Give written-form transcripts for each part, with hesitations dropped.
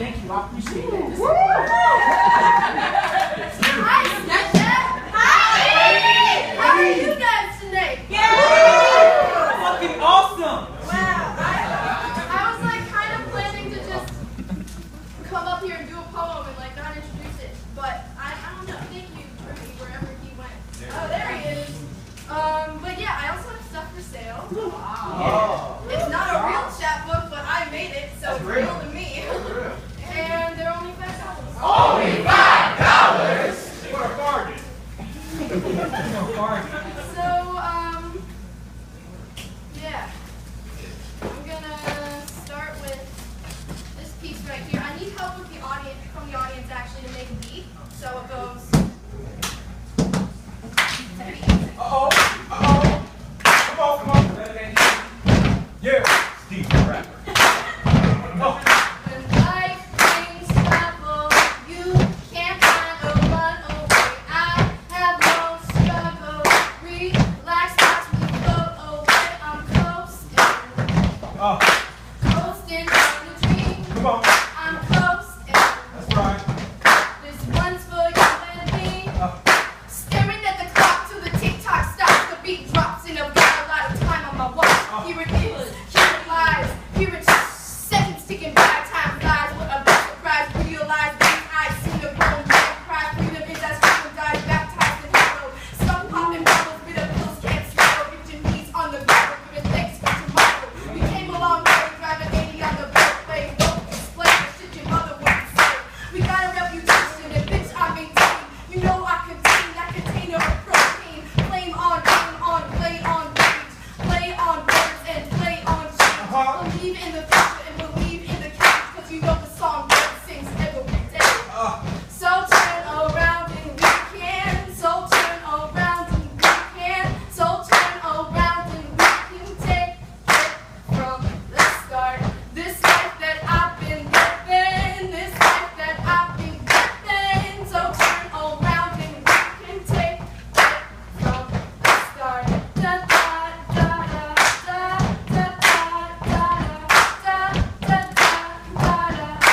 thank you. I appreciate that. Hi, Snapchat. Hi. How are you guys today? Yeah. Fucking awesome. Wow. I was like kind of planning to just come up here and do a poem and like not introduce it, but I don't know. Thank you, Ruby, wherever he went. Oh, there he is. But yeah, I also have stuff for sale. Wow. It's not a real chapbook, but I made it, so it's real to me. And they're only $5. Only $5? What a bargain. So, yeah. I'm gonna start with this piece right here. I need help with the audience, from the audience actually, to make a beat. So it goes. Uh-oh. Come on. Yeah, Steve the rapper. When life brings trouble, you can't find a runaway. I have no struggle. Relax, watch me float away. I'm coasting. Coasting on the dream. Come on. I'm coasting. That's right. This one's for you and me. Staring at the clock till the tick-tock stops. The beat drops and I've got a lot of time on my watch. Here it is, here it lies. Here it's seconds ticking by. Time flies with a big surprise. Realize these eyes seem to grow and cry. Freedom is as freedom dies, baptized in hero. Some popping bubbles, bitter pills can't swallow. Get your knees on the ground, giving thanks for tomorrow. We came a long way, driving 80 on the beltway. Don't explain the shit your mother wouldn't say. We got a reputation, and bitch I maintain. You know I contain that container of protein. Flame on, play on rage. Play on words and play on change. Believe in the future and believe in the cage. Cause you know the song that sings every day. So turn around and we can. So turn around and we can. So turn around and we can take it from the start. This life that I've been living. This life that I've been living. So turn around and we can take it from the start. Da da da da da da da da da da da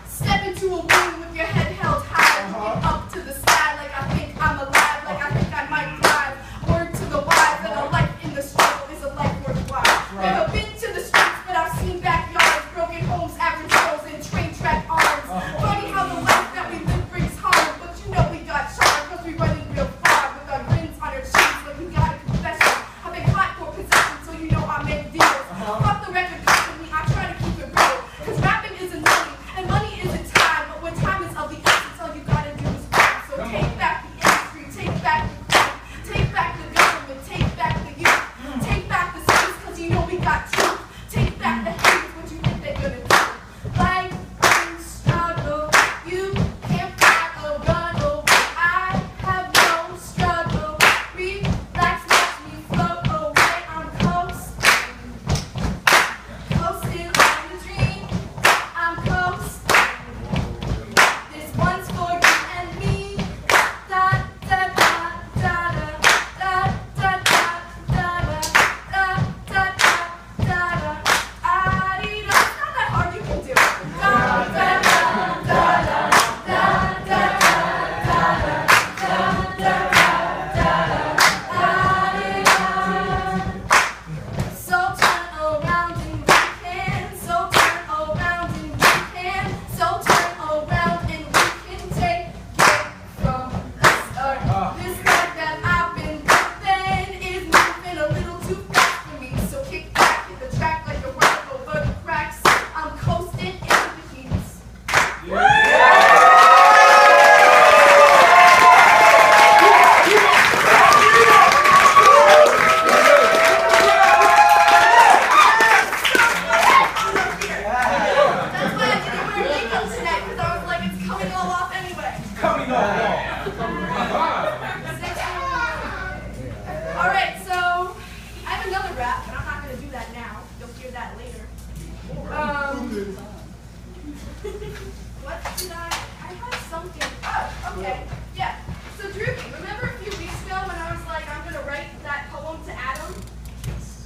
Step into a room with your head held high, looking up to the sky like I think I'm alive, like I think I might thrive. Word to the wise that a life in the struggle is a life worthwhile. Never been to the streets, but I've seen backyards, broken homes, average hoes, and train track arms. Funny how the life that we live brings harm, but you know we got charmed because we running real far with our grins on our cheeks like we got a confession. I've been hot for possession, so you know I make deals. Fuck the record company, I try to keep it real, cause rapping isn't money, and money isn't time, but when time is of the essence, all you gotta do is rap. So take back the industry, take back the crime, take back the government, take back the youth, take back the cities, cause you know we got truth. Take back the haters, what you think they're gonna do? Life brings struggle, you can't fight or run away. I have no struggle, relax, watch me float away. I'm coasting, coasting on the dream. I'm coasting. This one's for you and me. Da da da da da da da da da da da da da. It's not that hard, you can do it. Da da da da da da So turn around and we can. So turn around and we can. So turn around and we can take it from the start. This life that I've been living is moving a little too fast for me. So kick back, hit the track like a rock over the cracks. I'm coasting into the heat. That's why I didn't wear makeup tonight, because I was like, it's coming all off anyway. Coming on. Alright, so I have another rap, but I'm not going to do that now. You'll hear that later. What did I had something. Okay, yeah. So Droopy, remember a few weeks ago when I was like, I'm gonna write that poem to Adam?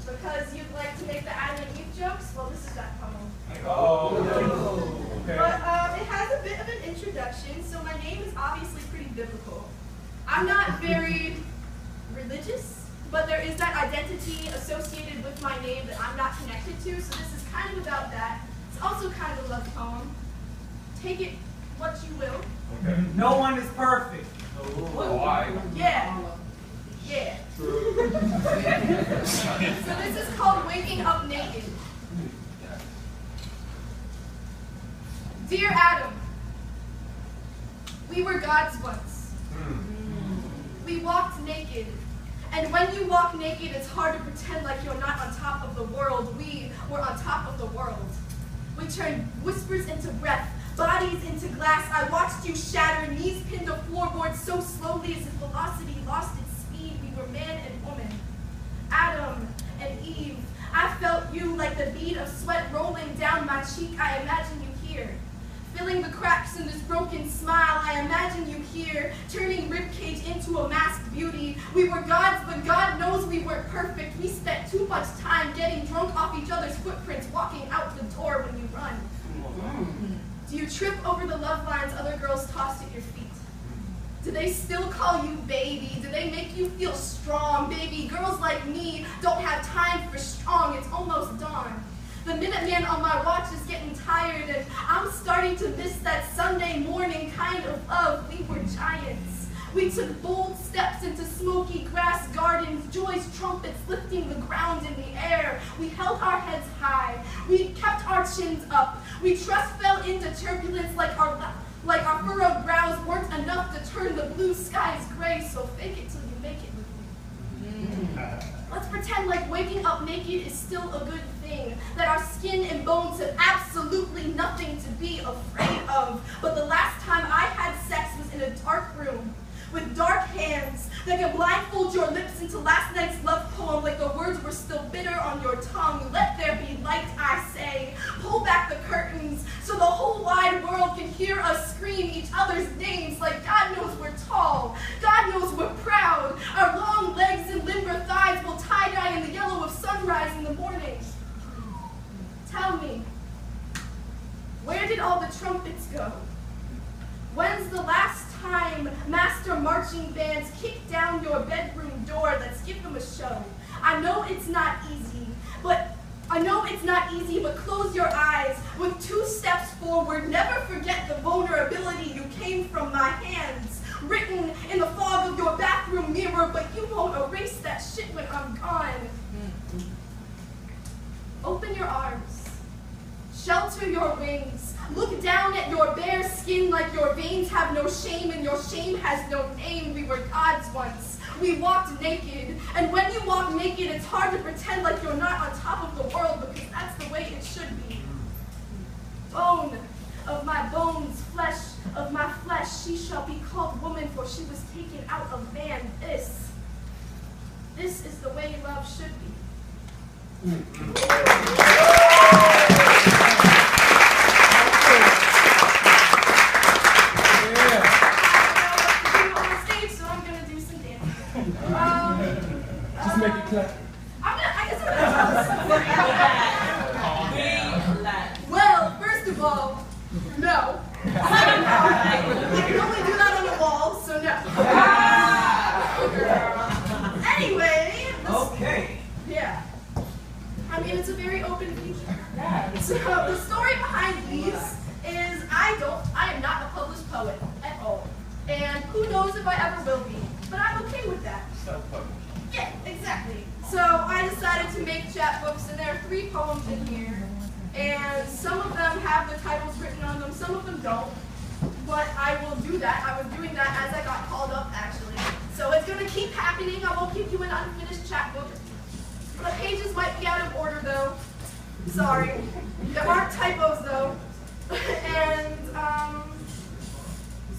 Because you'd like to make the Adam and Eve jokes? Well, this is that poem. Oh. Okay. But it has a bit of an introduction, so my name is obviously pretty biblical. I'm not very religious, but there is that identity associated with my name that I'm not connected to, so this is kind of about that. It's also kind of a love poem. Take it what you will. Okay. No one is perfect. Why? Yeah. Yeah. So this is called Waking Up Naked. Dear Adam, we were gods once. We walked naked. And when you walk naked, it's hard to pretend like you're not on top of the world. We were on top of the world. We turned whispers into breath, bodies into glass. I watched you shatter, knees pinned to floorboards so slowly as if velocity lost its speed. We were man and woman, Adam and Eve. I felt you like the bead of sweat rolling down my cheek. I imagine you here, filling the cracks in this broken smile. I imagine you here, turning ribcage into a masked beauty. We were gods, but God knows we weren't perfect. We spent too much time getting drunk off each other's footprints, walking out the door when you run. Do you trip over the love lines other girls tossed at your feet? Do they still call you baby? Do they make you feel strong, baby? Girls like me don't have time for strong. It's almost dawn. The Minuteman on my watch is getting tired, and I'm starting to miss that Sunday morning kind of love. We were giants. We took bold steps into smoky grass gardens, joy's trumpets lifting the ground in the air. We held our heads high. We kept our chins up. We trust fell into turbulence like our furrowed brows weren't enough to turn the blue skies gray, so fake it till you make it with me. Let's pretend like waking up naked is still a good thing, that our skin and bones have absolutely nothing to be afraid of. But the last time I had sex was in a dark room, with dark hands that could blindfold your lips into last night's love poem like the words were still bitter on your tongue. Let there be light, I say. Pull back the curtains so the whole wide world can hear us scream each other's names like God knows we're tall, God knows we're proud. Our long legs and limber thighs will tie-dye in the yellow of sunrise in the morning. Tell me, where did all the trumpets go? When's the last time master marching bands kick down your bedroom door? Let's give them a show. I know it's not easy, but close your eyes with 2 steps forward. Never forget the vulnerability you came from my hands, written in the fog of your bathroom mirror, but you won't erase that shit when I'm gone. Open your arms. Shelter your wings. Look down at your bare skin like your veins have no shame and your shame has no name. We were gods once. We walked naked. And when you walk naked, it's hard to pretend like you're not on top of the world because that's the way it should be. Bone of my bones, flesh of my flesh, she shall be called woman, for she was taken out of man. This is the way love should be. Just make it clap. I guess I'm gonna tell a story. Well, first of all, no. Second of all, I can only do that on the wall, so no. Anyway. Okay. Yeah. I mean, it's a very open feature. So the story behind these is I am not a published poet at all. And who knows if I ever will be. But I'm okay with that. Yeah, exactly. So I decided to make chapbooks, and there are 3 poems in here. And some of them have the titles written on them, some of them don't. But I will do that. I was doing that as I got called up, actually. So it's going to keep happening. I won't give you an unfinished chapbook. The pages might be out of order, though. Sorry. There aren't typos, though. And,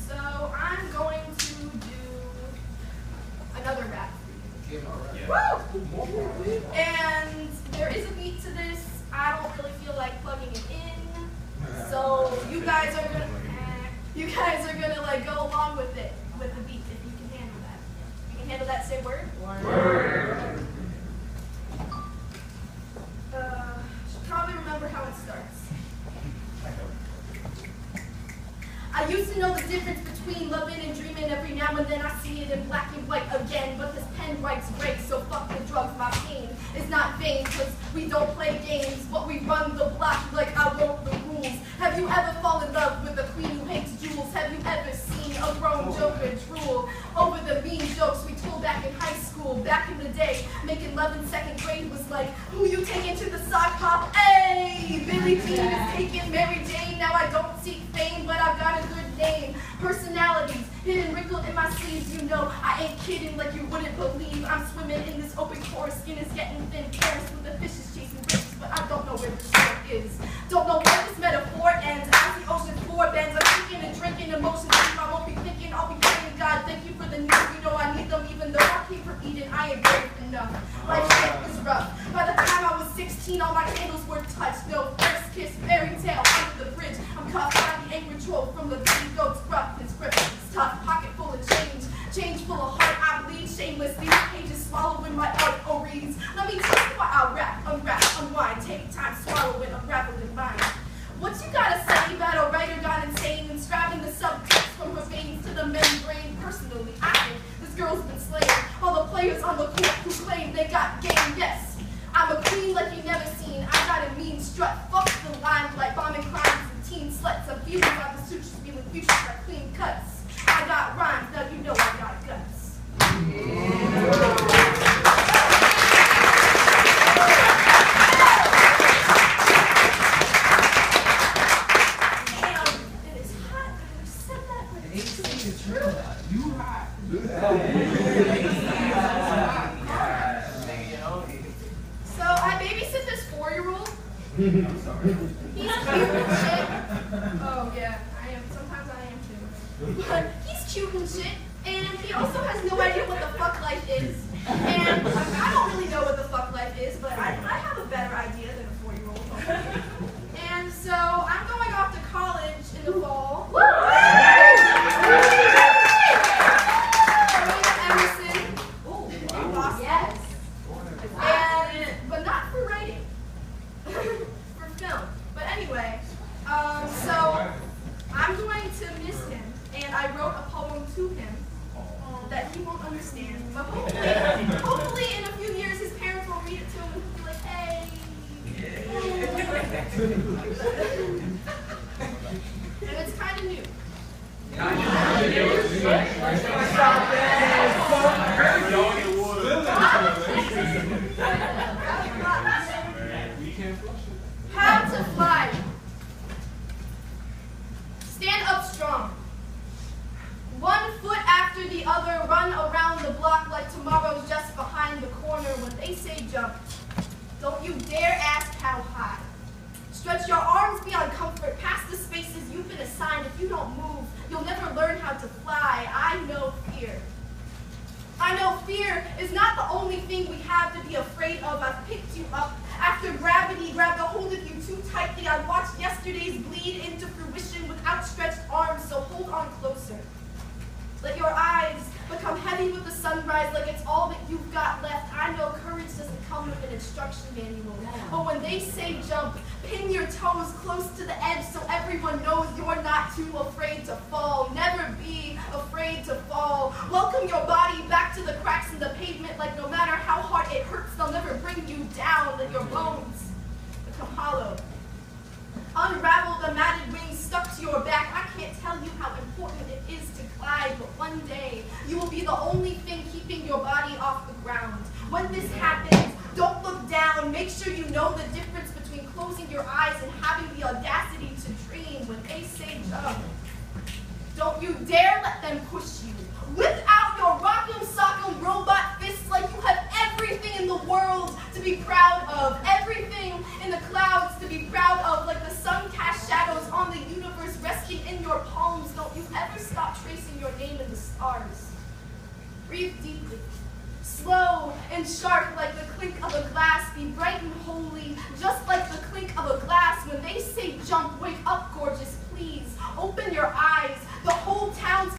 so I'm going to do another rap. Woo! And there is a beat to this. I don't really feel like plugging it in. So you guys are gonna like go along with it. to know the difference between loving and dreaming. Every now and then I see it in black and white again, but this pen writes great, so fuck the drugs, my pain is not vain, cause we don't play games, but we run the block like I wrote the rules. Have you ever fallen in love with a queen who hates jewels? Have you ever seen a grown joker drool over the mean jokes we told back in high school? Back in the day, making love in second grade was like, who you taking to the sock hop? Hey, Billie Jean is taking Mary Jane. Now I don't seek fame, but I've got a good name. Personalities, hidden wrinkled in my sleeves. You know I ain't kidding, like you wouldn't believe. I'm swimming in this open core, skin is getting thin, Paris with the fishes chasing rivers, but I don't know where the shore is. Don't know where this metaphor ends. As the ocean floor bends, I'm thinking and drinking emotions. I won't be thinking, I'll be praying, God, thank you for the news. You know I need them, even though I keep repeating, I ain't brave enough. Life shit was rough. By the time I was 16, all my candles were touched. No first kiss, fairy tale under the bridge. I'm cuffed by the angry troll from the three goats. Rough, his grip is tough, pocket full of change full of heart. I bleed shameless. These pages swallowing my art reads. Let me tell you what I'll rap, unwrap, unwind. Take time, swallow it, unravel in mind. What you gotta say about a writer gone insane and scribing the subtext from her veins to the membrane? Personally, I think this girl's been slaying all the players on the court who claim they got game. Yes, I'm a queen like you never seen. I got a mean strut. Fuck the limelight, bombing crimes and teen sluts. I'm viewed by the sutures, feeling futures like clean cuts. I got rhymes, now you know I got guts. So I babysit this 4-year-old. I'm sorry. He's cute and shit. Oh yeah, I am. Sometimes I am too. But he's cute and shit, and he also has no idea what the fuck life is. And I don't really know what the fuck life is, but I have a better idea than a 4-year-old. And so I'm going off to college in the fall. Emerson. In Boston. Yes. But not for writing. For film. But anyway, so I'm going to miss him, and I wrote a poem to him that he won't understand. But hopefully in a few years his parents will read it to him and he'll be like, hey. And it's kind of new. How to fly. Stand up strong. One foot after the other, run around the block like tomorrow's just behind the corner. When they say jump, don't you dare ask how high. Stretch your arms beyond comfort, past the spaces you've been assigned. If you don't move, you'll never learn how to fly. I know fear. I know fear is not the only thing we have to be afraid of. I've picked you up after gravity grabbed a hold of you too tightly. I watched yesterday's bleed into fruition with outstretched arms, so hold on closer. Let your eyes become heavy with the sunrise like it's all that you've got left. I know courage doesn't come with an instruction manual, but when they say jump, pin your toes close to the edge so everyone knows you're not too afraid to fall. Never be afraid to fall. Welcome your body back to the cracks in the pavement, like no matter how hard it hurts, they'll never bring you down. Let your bones become hollow. Unravel the matted wings stuck to your back. I can't tell you how important it is to glide, but one day you will be the only thing keeping your body off the ground. When this happens, don't look down. Make sure you know the difference between closing your eyes and having the audacity to dream. When they say jump, don't you dare let them push you. Whip out your rock'em sock'em robot fists like you have everything in the world to be proud of. Everything in the clouds to be proud of, like the sun cast shadows on the universe resting in your palms. Don't you ever stop tracing your name in the stars. Breathe deeply. Slow and sharp like the clink of a glass. Be bright and holy, just like the clink of a glass. When they say jump, wake up, gorgeous, please. Open your eyes. The whole town's